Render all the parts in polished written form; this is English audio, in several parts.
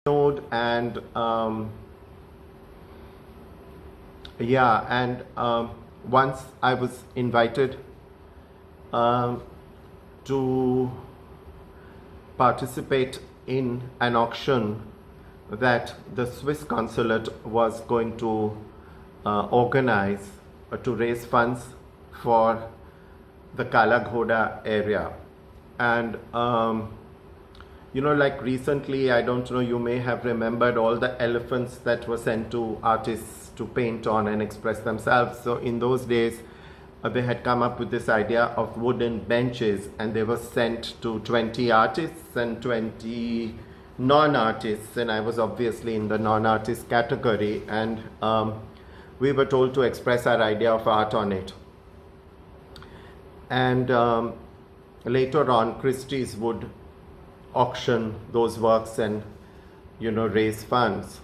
node and once I was invited to participate in an auction that the Swiss consulate was going to organize to raise funds for the Kala Ghoda area. And like recently, I don't know, you may have remembered all the elephants that were sent to artists to paint on and express themselves. So in those days, they had come up with this idea of wooden benches, and they were sent to 20 artists and 20 non-artists, and I was obviously in the non-artist category, and we were told to express our idea of art on it. And later on, Christie's would auction those works and raise funds.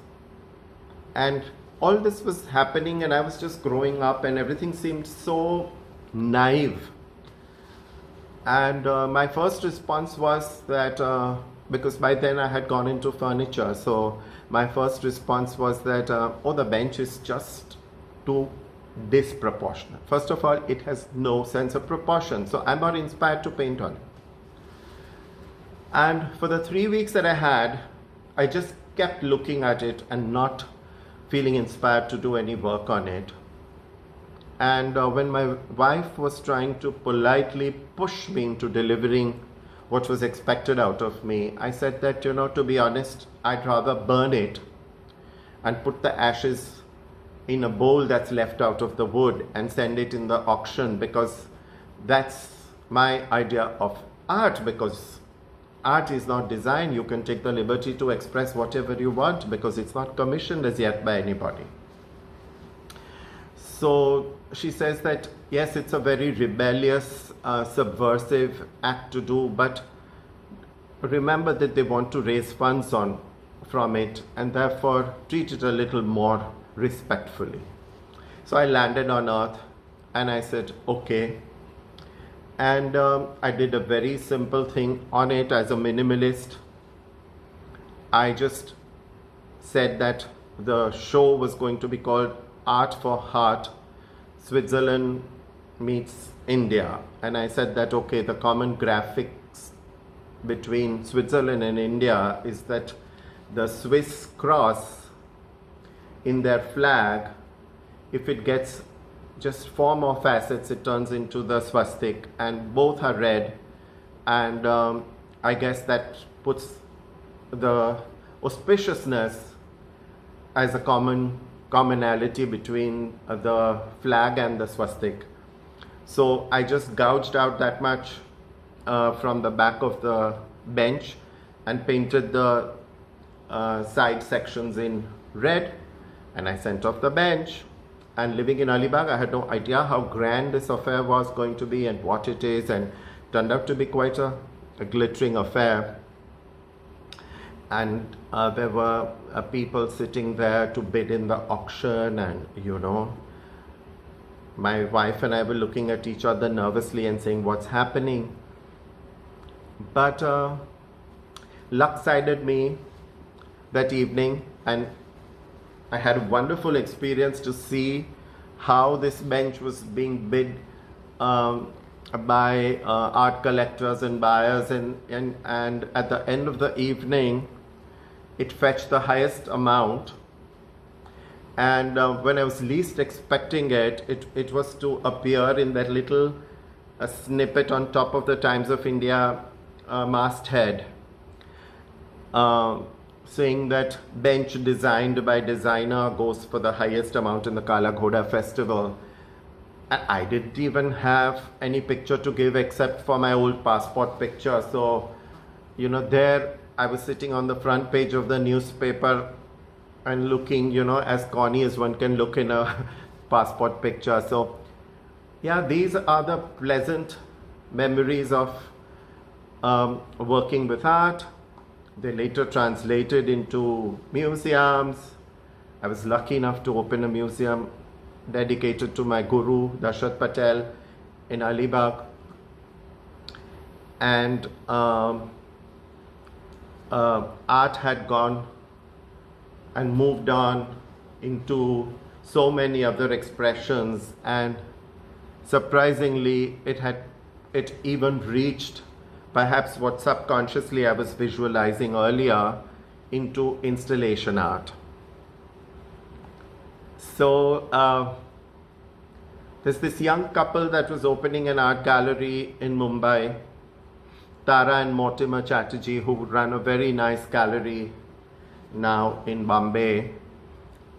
And all this was happening, and I was just growing up, and everything seemed so naive. And my first response was that because by then I had gone into furniture, so my first response was that the bench is just too disproportionate. First of all, it has no sense of proportion, so I'm not inspired to paint on it. And for the 3 weeks that I had, I just kept looking at it and not feeling inspired to do any work on it. And when my wife was trying to politely push me into delivering what was expected out of me, I said that, to be honest, I'd rather burn it and put the ashes in a bowl that's left out of the wood and send it in the auction, because that's my idea of art. Because art is not design. You can take the liberty to express whatever you want because it's not commissioned as yet by anybody. So she says that, yes, it's a very rebellious, subversive act to do, but remember that they want to raise funds from it, and therefore treat it a little more respectfully. So I landed on earth and I said, okay. And I did a very simple thing on it as a minimalist. I just said that the show was going to be called Art for Heart, Switzerland meets India. And I said that, okay, the common graphics between Switzerland and India is that the Swiss cross in their flag, if it gets just 4 more facets, it turns into the swastik, and both are red. And I guess that puts the auspiciousness as a commonality between the flag and the swastik. So I just gouged out that much from the back of the bench and painted the side sections in red, and I sent off the bench. And living in Alibag, I had no idea how grand this affair was going to be and what it is, and turned out to be quite a glittering affair. And there were people sitting there to bid in the auction, and my wife and I were looking at each other nervously and saying, what's happening? But luck sided me that evening, and I had a wonderful experience to see how this bench was being bid by art collectors and buyers, and at the end of the evening it fetched the highest amount. And when I was least expecting it was to appear in that little snippet on top of the Times of India masthead, saying that bench designed by designer goes for the highest amount in the Kala Ghoda festival. And I didn't even have any picture to give except for my old passport picture. So, there I was sitting on the front page of the newspaper and looking, as corny as one can look in a passport picture. So, yeah, these are the pleasant memories of working with art. They later translated into museums. I was lucky enough to open a museum dedicated to my guru, Dashrath Patel, in Alibag. And art had gone and moved on into so many other expressions, and surprisingly it even reached perhaps what subconsciously I was visualizing earlier, into installation art. So there's this young couple that was opening an art gallery in Mumbai, Tara and Mortimer Chatterjee, who run a very nice gallery now in Bombay.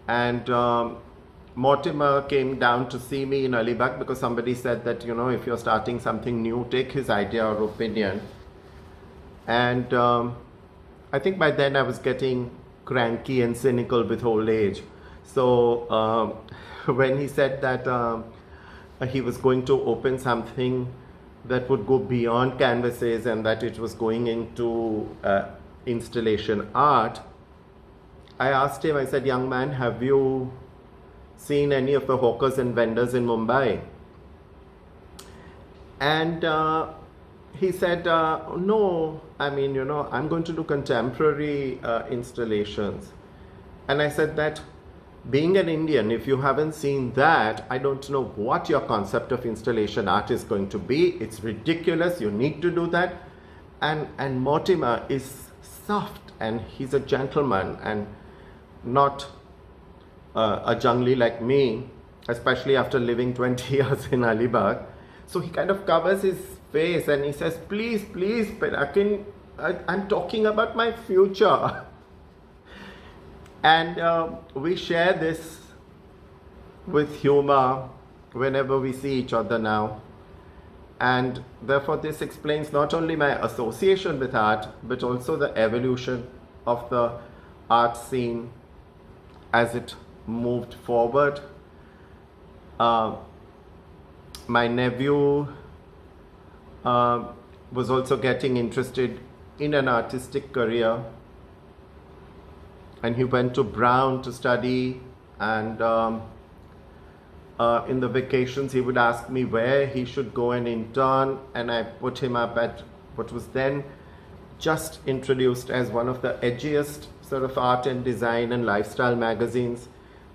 And Mortimer came down to see me in Alibag because somebody said that, you know, if you're starting something new, take his idea or opinion. And I think by then I was getting cranky and cynical with old age. So when he said that he was going to open something that would go beyond canvases and that it was going into installation art, I asked him, I said, young man, have you seen any of the hawkers and vendors in Mumbai? And he said, no, I mean, you know, I'm going to do contemporary installations. And I said that, being an Indian, if you haven't seen that, I don't know what your concept of installation art is going to be. It's ridiculous. You need to do that. And Mortimer is soft, and he's a gentleman and not a jungly like me, especially after living 20 years in Alibag. So he kind of covers his face and he says, please, please, Pinakin, I'm talking about my future. And we share this with humor whenever we see each other now. And therefore this explains not only my association with art, but also the evolution of the art scene as it moved forward. My nephew was also getting interested in an artistic career, and he went to Brown to study, and in the vacations he would ask me where he should go and intern, and I put him up at what was then just introduced as one of the edgiest sort of art and design and lifestyle magazines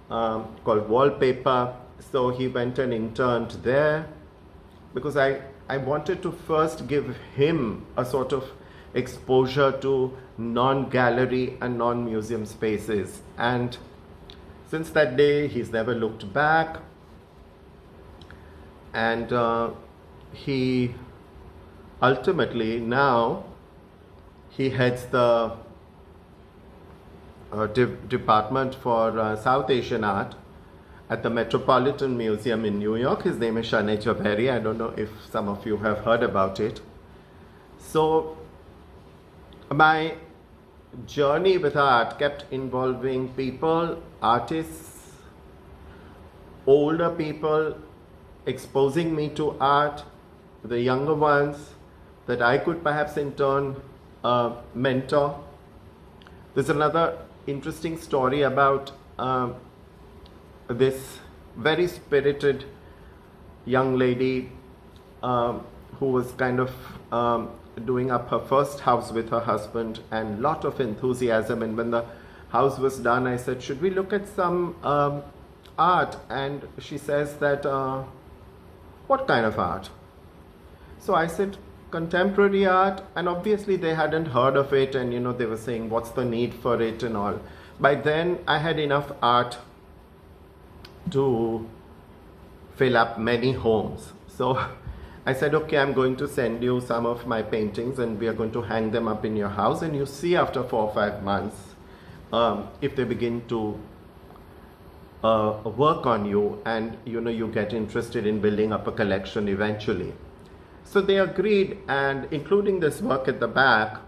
called Wallpaper. So he went and interned there because I wanted to first give him a sort of exposure to non-gallery and non-museum spaces. And since that day, he's never looked back. And he ultimately now, he heads the department for South Asian art at the Metropolitan Museum in New York. His name is Shanay Javeri. I don't know if some of you have heard about it. So my journey with art kept involving people, artists, older people, exposing me to art, the younger ones that I could perhaps in turn mentor. There's another interesting story about this very spirited young lady who was kind of doing up her first house with her husband, and lot of enthusiasm. And when the house was done, I said, should we look at some art? And she says that, what kind of art? So I said, contemporary art. And obviously they hadn't heard of it, and you know, they were saying, what's the need for it and all. By then I had enough art to fill up many homes. So I said, okay, I'm going to send you some of my paintings and we are going to hang them up in your house, and you see after 4 or 5 months if they begin to work on you, and you know, you get interested in building up a collection eventually. So they agreed, and including this work at the back,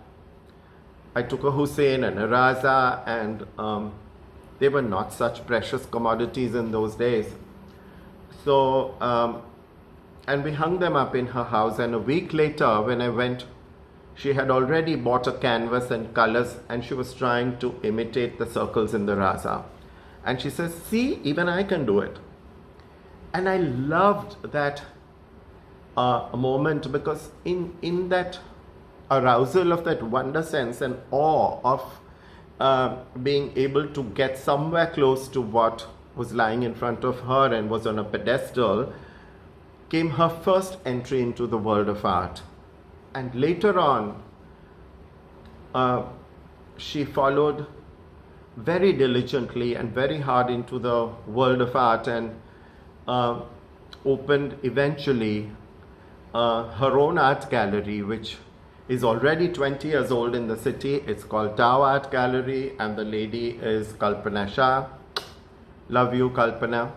I took a Hussein and a Raza, and they were not such precious commodities in those days. So, and we hung them up in her house, and a week later when I went, she had already bought a canvas and colors, and she was trying to imitate the circles in the Raza. And she says, see, even I can do it. And I loved that moment, because in that arousal of that wonder sense and awe of being able to get somewhere close to what was lying in front of her and was on a pedestal, came her first entry into the world of art. And later on, she followed very diligently and very hard into the world of art, and opened eventually her own art gallery, which is already 20 years old in the city. It's called Tao Art Gallery, and the lady is Kalpana Shah. Love you, Kalpana.